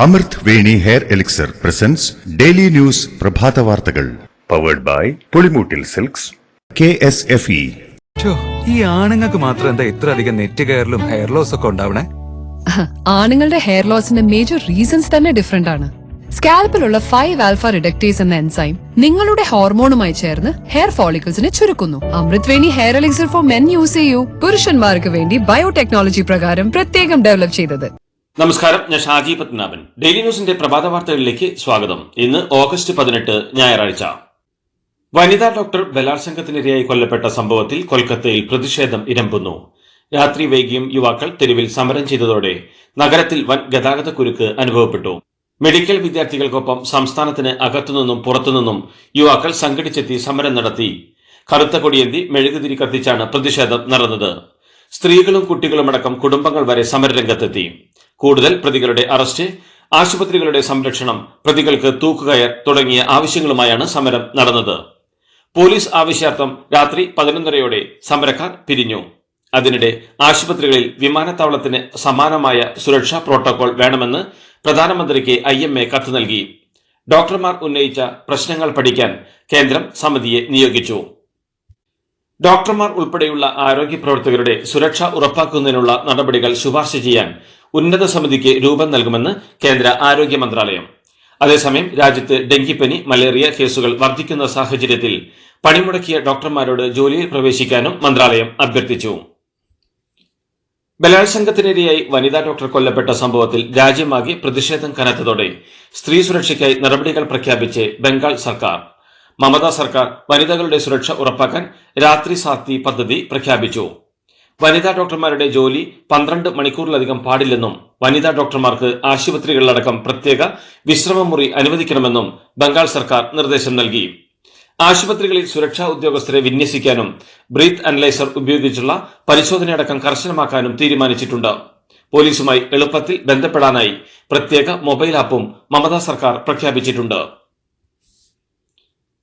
അമൃത് Veni hair elixir presents daily news പ്രഭാത വാർത്തകൾ powered by Pulimoottil silks KSFE. ഈ ആണുങ്ങൾക്ക് മാത്രം എന്താ ഇത്ര അധികം നെറ്റ് കെയറിലും ഹെയർ ലോസ് ഒക്കെ ഉണ്ടാവണേ? ആണുങ്ങളുടെ ഹെയർ ലോസിന്റെ മേജർ റീസൺസ് തന്നെ ഡിഫറെന്റ് ആണ്. സ്കാൽപ്പിലുള്ള 5 ആൽഫ റിഡക്ടേസ് എന്ന എൻസൈം നിങ്ങളുടെ ഹോർമോണുമായി ചേർന്ന് ഹെയർ ഫോളിക്കിൾസിനെ ചുരുക്കുന്നു. Amrut Veni hair elixir for men use ചെയ്യൂ. പുരുഷന്മാർക്ക് വേണ്ടി ബയോടെക്നോളജി പ്രകാരം പ്രത്യേകം ഡെവലപ്പ് ചെയ്തത്. നമസ്കാരം, ഞാൻ ഷാജി പത്മനാഭൻ. ഡെയിലി ന്യൂസിന്റെ പ്രഭാത വാർത്തകളിലേക്ക് സ്വാഗതം. ഇന്ന് ഓഗസ്റ്റ് 18 ഞായറാഴ്ച. വനിതാ ഡോക്ടർ ബലാത്സംഗത്തിനിരയായി കൊല്ലപ്പെട്ട സംഭവത്തിൽ കൊൽക്കത്തയിൽ പ്രതിഷേധം ഇരമ്പുന്നു. രാത്രി വൈകിയും യുവാക്കൾ തെരുവിൽ സമരം ചെയ്തതോടെ നഗരത്തിൽ വൻ ഗതാഗതക്കുരുക്ക് അനുഭവപ്പെട്ടു. മെഡിക്കൽ വിദ്യാർത്ഥികൾക്കൊപ്പം സംസ്ഥാനത്തിന് അകത്തുനിന്നും പുറത്തുനിന്നും യുവാക്കൾ സംഘടിച്ചെത്തി സമരം നടത്തി. കറുത്ത കൊടിയേന്തി മെഴുകുതിരി കത്തിച്ചാണ് പ്രതിഷേധം നടന്നത്. സ്ത്രീകളും കുട്ടികളുമടക്കം കുടുംബങ്ങൾ വരെ സമരരംഗത്തെത്തി. കൂടുതൽ പ്രതികളുടെ അറസ്റ്റ്, ആശുപത്രികളുടെ സംരക്ഷണം, പ്രതികൾക്ക് തൂക്കുകയർ തുടങ്ങിയ ആവശ്യങ്ങളുമായാണ് സമരം നടന്നത്. പോലീസ് ആവശ്യാർത്ഥം രാത്രി 11:30 സമരക്കാർ പിരിഞ്ഞു. അതിനിടെ ആശുപത്രികളിൽ വിമാനത്താവളത്തിന് സമാനമായ സുരക്ഷാ പ്രോട്ടോകോൾ വേണമെന്ന് പ്രധാനമന്ത്രിക്ക് IMA കത്ത് നൽകി. ഡോക്ടർമാർ ഉന്നയിച്ച പ്രശ്നങ്ങൾ പഠിക്കാൻ കേന്ദ്രം സമിതിയെ നിയോഗിച്ചു. ഡോക്ടർമാർ ഉൾപ്പെടെയുള്ള ആരോഗ്യ പ്രവർത്തകരുടെ സുരക്ഷ ഉറപ്പാക്കുന്നതിനുള്ള നടപടികൾ ശുപാർശ ചെയ്യാൻ ഉന്നത സമിതിക്ക് രൂപം നൽകുമെന്ന് കേന്ദ്ര ആരോഗ്യ മന്ത്രാലയം. അതേസമയം രാജ്യത്ത് ഡെങ്കിപ്പനി, മലേറിയ കേസുകൾ വർദ്ധിക്കുന്ന സാഹചര്യത്തിൽ പണിമുടക്കിയ ഡോക്ടർമാരോട് ജോലിയിൽ പ്രവേശിക്കാനും മന്ത്രാലയം അഭ്യർത്ഥിച്ചു. ബലാത്സംഗത്തിനിരയായി വനിതാ ഡോക്ടർ കൊല്ലപ്പെട്ട സംഭവത്തിൽ രാജ്യമാകെ പ്രതിഷേധം കനത്തതോടെ സ്ത്രീ സുരക്ഷയ്ക്കായി നടപടികൾ പ്രഖ്യാപിച്ച് ബംഗാൾ സർക്കാർ. മമതാ സർക്കാർ വനിതകളുടെ സുരക്ഷ ഉറപ്പാക്കാൻ രാത്രി സാത്തി പദ്ധതി പ്രഖ്യാപിച്ചു. വനിതാ ഡോക്ടർമാരുടെ ജോലി 12 മണിക്കൂറിലധികം പാടില്ലെന്നും വനിതാ ഡോക്ടർമാർക്ക് ആശുപത്രികളിലടക്കം പ്രത്യേക വിശ്രമമുറി അനുവദിക്കണമെന്നും ബംഗാൾ സർക്കാർ നിർദ്ദേശം നൽകി. ആശുപത്രികളിൽ സുരക്ഷാ ഉദ്യോഗസ്ഥരെ വിന്യസിക്കാനും ബ്രീത്ത് അനലൈസർ ഉപയോഗിച്ചുള്ള പരിശോധനയടക്കം കർശനമാക്കാനും തീരുമാനിച്ചിട്ടുണ്ട്. പോലീസുമായി എളുപ്പത്തിൽ ബന്ധപ്പെടാനായി പ്രത്യേക മൊബൈൽ ആപ്പും മമതാ സർക്കാർ പ്രഖ്യാപിച്ചിട്ടുണ്ട്.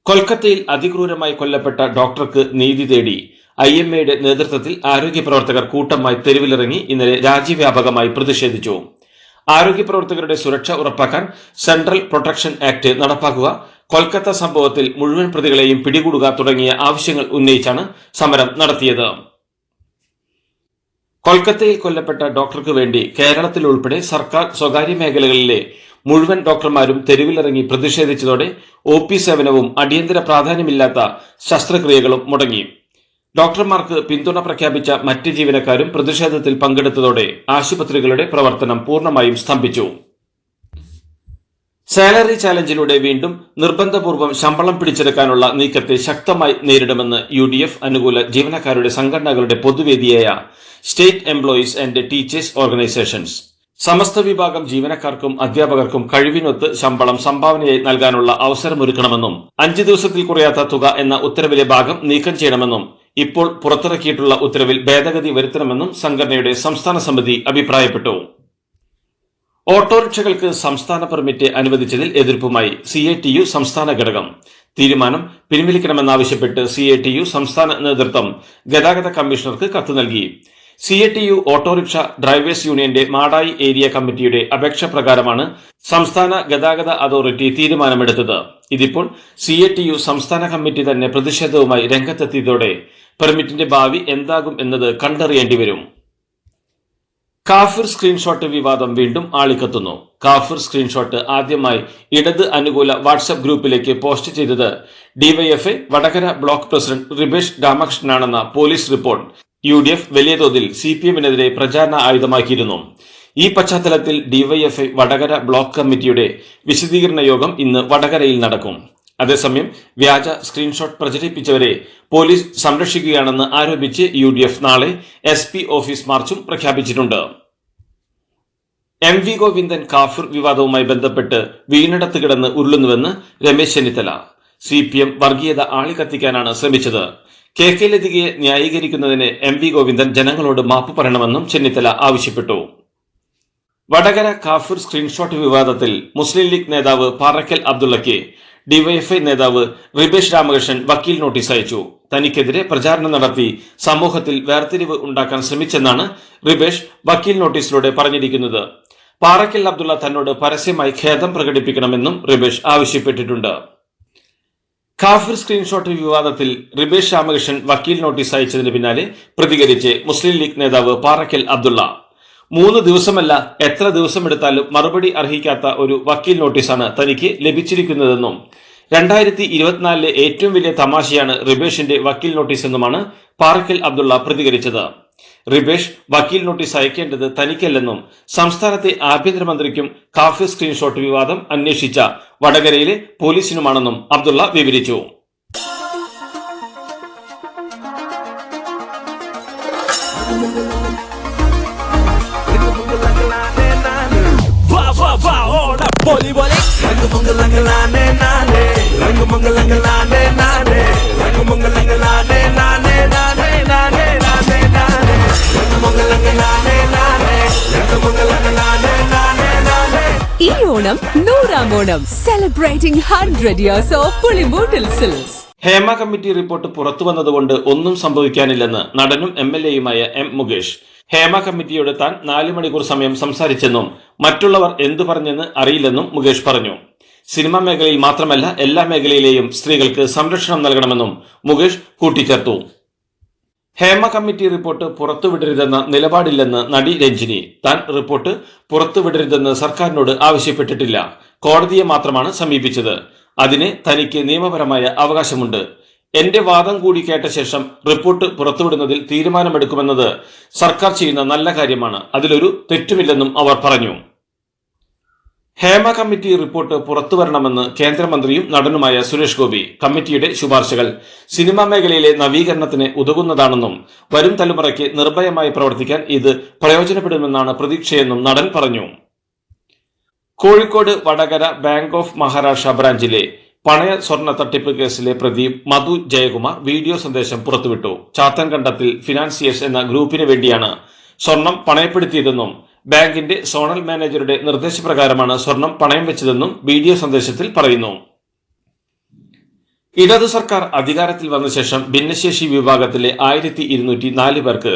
കൊൽക്കത്തയിൽ അതിക്രൂരമായി കൊല്ലപ്പെട്ട ഡോക്ടർക്ക് നീതി തേടി IMAയുടെ നേതൃത്വത്തിൽ ആരോഗ്യ പ്രവർത്തകർ കൂട്ടമായി തെരുവിലിറങ്ങി ഇന്നലെ രാജ്യവ്യാപകമായി പ്രതിഷേധിച്ചു. ആരോഗ്യ പ്രവർത്തകരുടെ സുരക്ഷ ഉറപ്പാക്കാൻ സെൻട്രൽ പ്രൊട്ടക്ഷൻ ആക്ട് നടപ്പാക്കുക, കൊൽക്കത്ത സംഭവത്തിൽ മുഴുവൻ പ്രതികളെയും പിടികൂടുക തുടങ്ങിയ ആവശ്യങ്ങൾ ഉന്നയിച്ചാണ് സമരം നടത്തിയത്. കൊൽക്കത്തയിൽ കൊല്ലപ്പെട്ട ഡോക്ടർക്ക് വേണ്ടി കേരളത്തിൽ ഉൾപ്പെടെ സർക്കാർ സ്വകാര്യ മേഖലകളിലെ മുഴുവൻ ഡോക്ടർമാരും തെരുവിലിറങ്ങി പ്രതിഷേധിച്ചതോടെ OP സേവനവും അടിയന്തര പ്രാധാന്യമില്ലാത്ത ശസ്ത്രക്രിയകളും മുടങ്ങി. ഡോക്ടർമാർക്ക് പിന്തുണ പ്രഖ്യാപിച്ച മറ്റ് ജീവനക്കാരും പ്രതിഷേധത്തിൽ പങ്കെടുത്തതോടെ ആശുപത്രികളുടെ പ്രവർത്തനം പൂർണ്ണമായും സ്തംഭിച്ചു. സാലറി ചാലഞ്ചിലൂടെ വീണ്ടും നിർബന്ധപൂർവ്വം ശമ്പളം പിടിച്ചെടുക്കാനുള്ള നീക്കത്തെ ശക്തമായി നേരിടുമെന്ന് UDF അനുകൂല ജീവനക്കാരുടെ സംഘടനകളുടെ പൊതുവേദിയായ state employees and teachers organisations. സമസ്ത വിഭാഗം ജീവനക്കാർക്കും അധ്യാപകർക്കും കഴിവിനൊത്ത് ശമ്പളം സംഭാവനയായി നൽകാനുള്ള അവസരമൊരുക്കണമെന്നും 5 ദിവസത്തിൽ കുറയാത്ത തുക എന്ന ഉത്തരവിലെ ഭാഗം നീക്കം ചെയ്യണമെന്നും ഇപ്പോൾ പുറത്തിറക്കിയിട്ടുള്ള ഉത്തരവിൽ ഭേദഗതി വരുത്തണമെന്നും സംഘടനയുടെ സംസ്ഥാന സമിതി അഭിപ്രായപ്പെട്ടു. ഓട്ടോറിക്ഷകൾക്ക് സംസ്ഥാന പെർമിറ്റ് അനുവദിച്ചതിൽ എതിർപ്പുമായി CATU സംസ്ഥാന ഘടകം. തീരുമാനം പിൻവലിക്കണമെന്നാവശ്യപ്പെട്ട് CATU സംസ്ഥാന നേതൃത്വം ഗതാഗത കമ്മീഷണർക്ക് കത്ത് നൽകി. CATU ഓട്ടോറിക്ഷ ഡ്രൈവേഴ്സ് യൂണിയന്റെ മാടായി ഏരിയ കമ്മിറ്റിയുടെ അപേക്ഷ പ്രകാരമാണ് സംസ്ഥാന ഗതാഗത അതോറിറ്റി തീരുമാനമെടുത്തത്. ഇതിപ്പോൾ CATU സംസ്ഥാന കമ്മിറ്റി തന്നെ പ്രതിഷേധവുമായി രംഗത്തെത്തിയതോടെ പെർമിറ്റിന്റെ ഭാവി എന്താകും എന്നത് കണ്ടറിയേണ്ടി വരും. കാഫിർ സ്ക്രീൻഷോട്ട് വിവാദം വീണ്ടും ആളിക്കത്തുന്നു. കാഫിർ സ്ക്രീൻഷോട്ട് ആദ്യമായി ഇടത് അനുകൂല വാട്സ്ആപ്പ് ഗ്രൂപ്പിലേക്ക് പോസ്റ്റ് ചെയ്തത് DYFI Vadakara block president Ribesh രാമകൃഷ്ണനാണെന്ന പോലീസ് റിപ്പോർട്ട് UDF വലിയ തോതിൽ CPMനെതിരെ പ്രചാരണ ആയുധമാക്കിയിരുന്നു. ഈ പശ്ചാത്തലത്തിൽ DYFI വടകര ബ്ലോക്ക് കമ്മിറ്റിയുടെ വിശദീകരണ യോഗം ഇന്ന് വടകരയിൽ നടക്കും. അതേസമയം വ്യാജ സ്ക്രീൻഷോട്ട് പ്രചരിപ്പിച്ചവരെ പോലീസ് സംരക്ഷിക്കുകയാണെന്ന് ആരോപിച്ച് UDF നാളെ SP ഓഫീസ് മാർച്ചും പ്രഖ്യാപിച്ചിട്ടുണ്ട്. MV ഗോവിന്ദൻ കാഫിർ വിവാദവുമായി ബന്ധപ്പെട്ട് വീണിടത്ത് കിടന്ന് ഉരുളുന്നുവെന്ന് രമേശ് ചെന്നിത്തല. CPM വർഗീയത ആളിക്കത്തിക്കാനാണ് ശ്രമിച്ചത്. KK ലതികയെ ന്യായീകരിക്കുന്നതിന് MV ഗോവിന്ദൻ ജനങ്ങളോട് മാപ്പ് പറയണമെന്നും ചെന്നിത്തല ആവശ്യപ്പെട്ടു. വടകര കാഫിർ സ്ക്രീൻഷോട്ട് വിവാദത്തിൽ മുസ്ലിം ലീഗ് നേതാവ് പാറക്കൽ അബ്ദുള്ളയ്ക്ക് DYFI നേതാവ് റിബേഷ് രാമകൃഷ്ണൻ വക്കീൽ നോട്ടീസ് അയച്ചു. തനിക്കെതിരെ പ്രചാരണം നടത്തി സമൂഹത്തിൽ വേർതിരിവ് ഉണ്ടാക്കാൻ ശ്രമിച്ചെന്നാണ് റിബേഷ് വക്കീൽ നോട്ടീസിലൂടെ പറഞ്ഞിരിക്കുന്നത്. പാറയ്ക്കൽ അബ്ദുള്ള തന്നോട് പരസ്യമായി ഖേദം പ്രകടിപ്പിക്കണമെന്നും റിബേഷ് ആവശ്യപ്പെട്ടിട്ടുണ്ട്. കാഫിർ സ്ക്രീൻഷോട്ട് വിവാദത്തിൽ റിബേഷ് രാമകൃഷ്ണൻ വക്കീൽ നോട്ടീസ് അയച്ചതിന് പിന്നാലെ പ്രതികരിച്ച് മുസ്ലിം ലീഗ് നേതാവ് പാറയ്ക്കൽ അബ്ദുള്ള 3 ദിവസമല്ല എത്ര ദിവസമെടുത്താലും മറുപടി അർഹിക്കാത്ത ഒരു വക്കീൽ നോട്ടീസാണ് തനിക്ക് ലഭിച്ചിരിക്കുന്നതെന്നും 2024 ഏറ്റവും വലിയ തമാശയാണ് റിബേഷിന്റെ വക്കീൽ നോട്ടീസ് എന്നുമാണ് പാറയ്ക്കൽ അബ്ദുള്ള പ്രതികരിച്ചത്. റിബേഷ് വക്കീൽ നോട്ടീസ് അയക്കേണ്ടത് തനിക്കല്ലെന്നും സംസ്ഥാനത്തെ ആഭ്യന്തരമന്ത്രിക്കും കാഫിർ സ്ക്രീൻഷോട്ട് വിവാദം അന്വേഷിച്ച വടകരയിലെ പോലീസിനുമാണെന്നും അബ്ദുള്ള വിവരിച്ചു. ഈ ഓണം 100ാം Onam celebrating 100 years of Pulimoottil silks. Hema committee report പുറത്തുവന്നതുകൊണ്ട് ഒന്നും സംഭവിക്കാനില്ലെന്ന് നടനും MLA-യുമായ M. മുകേഷ്. ഹേമ കമ്മിറ്റിയോട് താൻ 4 മണിക്കൂർ സമയം സംസാരിച്ചെന്നും മറ്റുള്ളവർ എന്തു പറഞ്ഞെന്ന് അറിയില്ലെന്നും മുകേഷ് പറഞ്ഞു. സിനിമാ മേഖലയിൽ മാത്രമല്ല എല്ലാ മേഖലയിലെയും സ്ത്രീകൾക്ക് സംരക്ഷണം നൽകണമെന്നും മുകേഷ് കൂട്ടിച്ചേർത്തു. ഹേമ കമ്മിറ്റി റിപ്പോർട്ട് പുറത്തുവിടരുതെന്ന നിലപാടില്ലെന്ന് നടി രഞ്ജിനി. താൻ റിപ്പോർട്ട് പുറത്തുവിടരുതെന്ന് സർക്കാരിനോട് ആവശ്യപ്പെട്ടിട്ടില്ല, കോടതിയെ മാത്രമാണ് സമീപിച്ചത്. അതിന് തനിക്ക് നിയമപരമായ അവകാശമുണ്ട്. എന്റെ വാദം കൂടി കേട്ട ശേഷം റിപ്പോർട്ട് പുറത്തുവിടുന്നതിൽ തീരുമാനമെടുക്കുമെന്നത് സർക്കാർ ചെയ്യുന്ന നല്ല കാര്യമാണ്, അതിലൊരു തെറ്റുമില്ലെന്നും അവർ പറഞ്ഞു. ഹേമ കമ്മിറ്റി റിപ്പോർട്ട് പുറത്തുവരണമെന്ന് കേന്ദ്രമന്ത്രിയും നടനുമായ സുരേഷ് ഗോപി. കമ്മിറ്റിയുടെ ശുപാർശകൾ സിനിമാ മേഖലയിലെ നവീകരണത്തിന് ഉതകുന്നതാണെന്നും വരും തലമുറയ്ക്ക് നിർഭയമായി പ്രവർത്തിക്കാൻ ഇത് പ്രയോജനപ്പെടുമെന്നാണ് പ്രതീക്ഷയെന്നും നടൻ പറഞ്ഞു. കോഴിക്കോട് വടകര ബാങ്ക് ഓഫ് മഹാരാഷ്ട്ര ബ്രാഞ്ചിലെ പണയ സ്വർണ്ണ തട്ടിപ്പ് കേസിലെ പ്രതി മധു ജയകുമാർ വീഡിയോ സന്ദേശം പുറത്തുവിട്ടു. ചാത്തൻകണ്ടത്തിൽ ഫിനാൻസിയേഴ്സ് എന്ന ഗ്രൂപ്പിന് വേണ്ടിയാണ് സ്വർണം പണയപ്പെടുത്തിയതെന്നും ബാങ്കിന്റെ സോണൽ മാനേജറുടെ നിർദ്ദേശപ്രകാരമാണ് സ്വർണം പണയം വെച്ചതെന്നും വീഡിയോ സന്ദേശത്തിൽ പറയുന്നു. ഇടതു സർക്കാർ അധികാരത്തിൽ വന്ന ശേഷം ഭിന്നശേഷി വിഭാഗത്തിലെ 1204 പേർക്ക്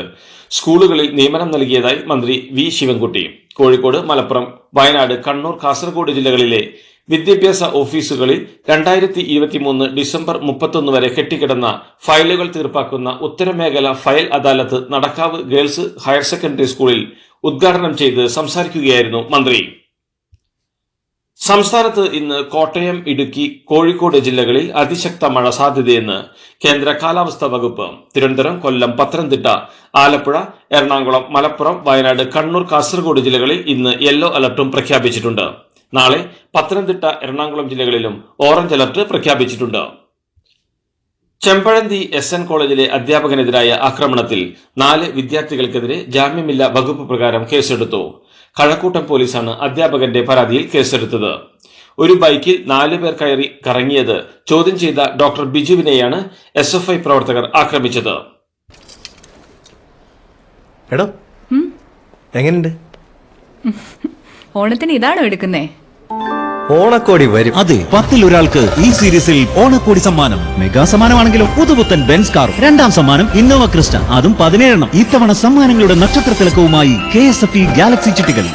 സ്കൂളുകളിൽ നിയമനം നൽകിയതായി മന്ത്രി വി ശിവൻകുട്ടി. കോഴിക്കോട്, മലപ്പുറം, വയനാട്, കണ്ണൂർ, കാസർഗോഡ് ജില്ലകളിലെ വിദ്യാഭ്യാസ ഓഫീസുകളിൽ 2023 ഡിസംബർ 31 വരെ കെട്ടിക്കിടന്ന ഫയലുകൾ തീർപ്പാക്കുന്ന ഉത്തരമേഖല ഫയൽ അദാലത്ത് നടക്കാവ് ഗേൾസ് ഹയർ സെക്കൻഡറി സ്കൂളിൽ ഉദ്ഘാടനം ചെയ്ത് സംസാരിക്കുകയായിരുന്നു മന്ത്രി. സംസ്ഥാനത്ത് ഇന്ന് കോട്ടയം, ഇടുക്കി, കോഴിക്കോട് ജില്ലകളിൽ അതിശക്ത മഴ സാധ്യതയെന്ന് കേന്ദ്ര കാലാവസ്ഥാ വകുപ്പ്. തിരുവനന്തപുരം, കൊല്ലം, പത്തനംതിട്ട, ആലപ്പുഴ, എറണാകുളം, മലപ്പുറം, വയനാട്, കണ്ണൂർ, കാസർഗോഡ് ജില്ലകളിൽ ഇന്ന് യെല്ലോ അലർട്ടും പ്രഖ്യാപിച്ചിട്ടുണ്ട്. നാളെ പത്തനംതിട്ട, എറണാകുളം ജില്ലകളിലും ഓറഞ്ച് അലർട്ട് പ്രഖ്യാപിച്ചിട്ടുണ്ട്. ചെമ്പഴന്തി SN കോളേജിലെ അധ്യാപകനെതിരായ ആക്രമണത്തിൽ 4 വിദ്യാർത്ഥികൾക്കെതിരെ ജാമ്യമില്ലാ വകുപ്പ് പ്രകാരം കേസെടുത്തു. കഴക്കൂട്ടം പോലീസാണ് അധ്യാപകന്റെ പരാതിയിൽ കേസെടുത്തത്. ഒരു ബൈക്കിൽ 4 പേർ കയറി കറങ്ങിയത് ചോദ്യം ചെയ്ത ഡോക്ടർ ബിജുവിനെയാണ് SFI പ്രവർത്തകർ ആക്രമിച്ചത്. എങ്ങനെയുണ്ട്? ഓണത്തിന് ഇതാണോ എടുക്കുന്നേ? ഓണക്കോടി വരും. അതെ, 10ൽ ഒരാൾക്ക് ഈ സീരീസിൽ ഓണക്കോടി സമ്മാനം. മെഗാ സമ്മാനമാണെങ്കിലും പുതുപുത്തൻ ബെൻസ് കാറും. 2ാം സമ്മാനം ഇന്നോവ ക്രിസ്റ്റ, അതും 17. ഇത്തവണ സമ്മാനങ്ങളുടെ നക്ഷത്ര തിളക്കവുമായി KSFE ഗാലക്സി ചിട്ടികൾ.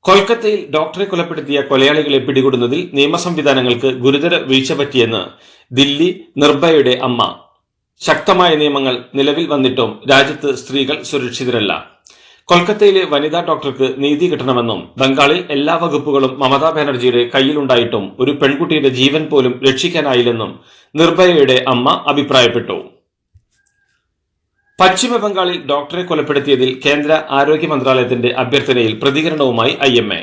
കൊൽക്കത്തയിൽ ഡോക്ടറെ കൊലപ്പെടുത്തിയ കൊലയാളികളെ പിടികൂടുന്നതിൽ നിയമ സംവിധാനങ്ങൾക്ക് ഗുരുതര വീഴ്ച പറ്റിയെന്ന് ദില്ലി നിർഭയയുടെ അമ്മ. ശക്തമായ നിയമങ്ങൾ നിലവിൽ വന്നിട്ടും രാജ്യത്ത് സ്ത്രീകൾ സുരക്ഷിതരല്ല. കൊൽക്കത്തയിലെ വനിതാ ഡോക്ടർക്ക് നീതി കിട്ടണമെന്നും ബംഗാളിൽ എല്ലാ വകുപ്പുകളും മമതാ ബാനർജിയുടെ കയ്യിലുണ്ടായിട്ടും ഒരു പെൺകുട്ടിയുടെ ജീവൻ പോലും രക്ഷിക്കാനായില്ലെന്നും നിർഭയയുടെ അമ്മ അഭിപ്രായപ്പെട്ടു. പശ്ചിമ ബംഗാളിൽ ഡോക്ടറെ കൊലപ്പെടുത്തിയതിൽ കേന്ദ്ര ആരോഗ്യ മന്ത്രാലയത്തിന്റെ അഭ്യർത്ഥനയിൽ പ്രതികരണവുമായി IMA.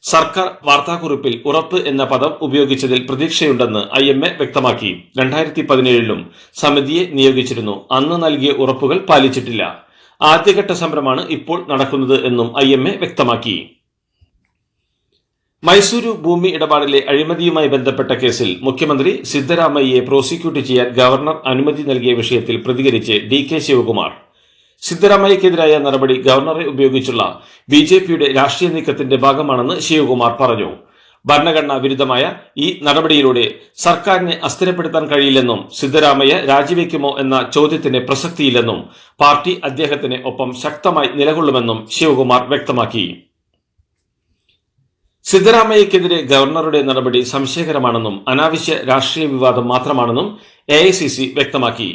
സർക്കാർ വാർത്താക്കുറിപ്പിൽ ഉറപ്പ് എന്ന പദം ഉപയോഗിച്ചതിൽ പ്രതീക്ഷയുണ്ടെന്ന് IMA വ്യക്തമാക്കി. 2017ലും സമിതിയെ നിയോഗിച്ചിരുന്നു. അന്ന് നൽകിയ ഉറപ്പുകൾ പാലിച്ചിട്ടില്ല. ആദ്യഘട്ട സമരമാണ് ഇപ്പോൾ നടക്കുന്നത് എന്നും IMA വ്യക്തമാക്കി. മൈസൂരു ഭൂമി ഇടപാടിലെ അഴിമതിയുമായി ബന്ധപ്പെട്ട കേസിൽ മുഖ്യമന്ത്രി സിദ്ധരാമയ്യയെ പ്രോസിക്യൂട്ട് ചെയ്യാൻ ഗവർണർ അനുമതി നൽകിയ വിഷയത്തിൽ പ്രതികരിച്ച് DK ശിവകുമാർ. സിദ്ധരാമയ്യക്കെതിരായ നടപടി ഗവർണറെ ഉപയോഗിച്ചുള്ള BJPയുടെ രാഷ്ട്രീയ നീക്കത്തിന്റെ ഭാഗമാണെന്ന് ശിവകുമാർ പറഞ്ഞു. ഭരണഘടനാ വിരുദ്ധമായ ഈ നടപടിയിലൂടെ സർക്കാരിനെ അസ്ഥിരപ്പെടുത്താൻ കഴിയില്ലെന്നും സിദ്ധരാമയ്യ രാജിവെക്കുമോ എന്ന ചോദ്യത്തിന് പ്രസക്തിയില്ലെന്നും പാർട്ടി അദ്ദേഹത്തിന് ഒപ്പം ശക്തമായി നിലകൊള്ളുമെന്നും ശിവകുമാർ വ്യക്തമാക്കി. സിദ്ധരാമയ്യക്കെതിരെ ഗവർണറുടെ നടപടി സംശയകരമാണെന്നും അനാവശ്യ രാഷ്ട്രീയ വിവാദം മാത്രമാണെന്നും AICC വ്യക്തമാക്കി.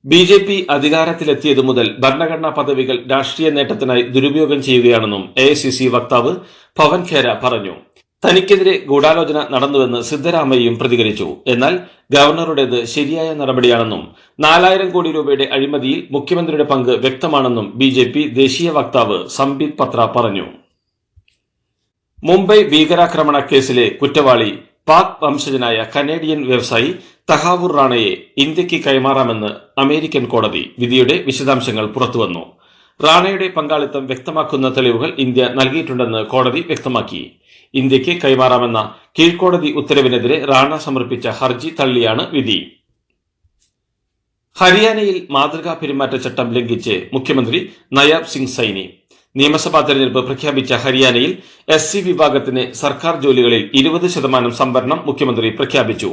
BJP അധികാരത്തിലെത്തിയതു മുതൽ ഭരണഘടനാ പദവികൾ രാഷ്ട്രീയ നേട്ടത്തിനായി ദുരുപയോഗം ചെയ്യുകയാണെന്നും AICC വക്താവ് പവൻ ഖേര പറഞ്ഞു. തനിക്കെതിരെ ഗൂഢാലോചന നടന്നുവെന്ന് സിദ്ധരാമയ്യയും പ്രതികരിച്ചു. എന്നാൽ ഗവർണറുടേത് ശരിയായ നടപടിയാണെന്നും 4000 കോടി രൂപയുടെ അഴിമതിയിൽ മുഖ്യമന്ത്രിയുടെ പങ്ക് വ്യക്തമാണെന്നും BJP ദേശീയ വക്താവ് സംബിത് പത്ര പറഞ്ഞു. മുംബൈ ഭീകരാക്രമണ കേസിലെ കുറ്റവാളി പാക് വംശജനായ കനേഡിയൻ വ്യവസായി തഹാവൂർ റാണയെ ഇന്ത്യക്ക് കൈമാറാമെന്ന് അമേരിക്കൻ കോടതി. വിധിയുടെ വിശദാംശങ്ങൾ പുറത്തുവന്നു. റാണയുടെ പങ്കാളിത്തം വ്യക്തമാക്കുന്ന തെളിവുകൾ ഇന്ത്യ നൽകിയിട്ടുണ്ടെന്ന് കോടതി വ്യക്തമാക്കി. ഇന്ത്യക്ക് കൈമാറാമെന്ന കീഴ്ക്കോടതി ഉത്തരവിനെതിരെ റാണ സമർപ്പിച്ച ഹർജി തള്ളിയാണ് വിധി. ഹരിയാനയിൽ മാതൃകാ പെരുമാറ്റച്ചട്ടം ലംഘിച്ച് മുഖ്യമന്ത്രി നയാബ് സിംഗ് സൈനി. നിയമസഭാ തെരഞ്ഞെടുപ്പ് പ്രഖ്യാപിച്ച ഹരിയാനയിൽ SC വിഭാഗത്തിന് സർക്കാർ ജോലികളിൽ 20% സംവരണം മുഖ്യമന്ത്രി പ്രഖ്യാപിച്ചു.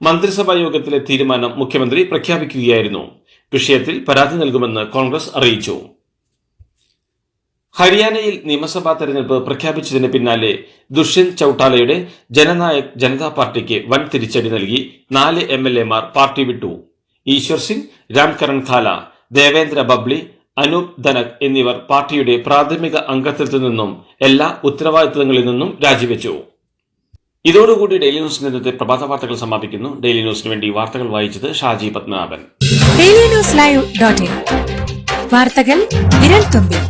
മന്ത്രിസഭാ യോഗത്തിലെ തീരുമാനം മുഖ്യമന്ത്രി പ്രഖ്യാപിക്കുകയായിരുന്നു. വിഷയത്തിൽ പരാതി നൽകുമെന്ന് കോൺഗ്രസ് അറിയിച്ചു. ഹരിയാനയിൽ നിയമസഭാ തെരഞ്ഞെടുപ്പ് പ്രഖ്യാപിച്ചതിന് പിന്നാലെ ദുഷ്യന്ത് ചൌട്ടാലയുടെ ജനനായക് ജനതാ പാർട്ടിക്ക് വൻ തിരിച്ചടി നൽകി 4 MLAമാർ പാർട്ടി വിട്ടു. ഈശ്വർ സിംഗ്, രാംകരൺ ഖാല, ദേവേന്ദ്ര ബബ്ലി, അനൂപ് ധനക് എന്നിവർ പാർട്ടിയുടെ പ്രാഥമിക അംഗത്വത്തിൽ നിന്നും എല്ലാ ഉത്തരവാദിത്തങ്ങളിൽ നിന്നും രാജിവെച്ചു. ഇതോടുകൂടി ഡെയിലി ന്യൂസിന്റെ ഇന്നത്തെ പ്രഭാത വാർത്തകൾ സമാപിക്കുന്നു. ഡെയിലി ന്യൂസിന് വേണ്ടി വാർത്തകൾ വായിച്ചത് ഷാജി പത്മനാഭൻ. DailyNewsLive.in വാർത്തകൾ വിരൽ തുമ്പിൽ.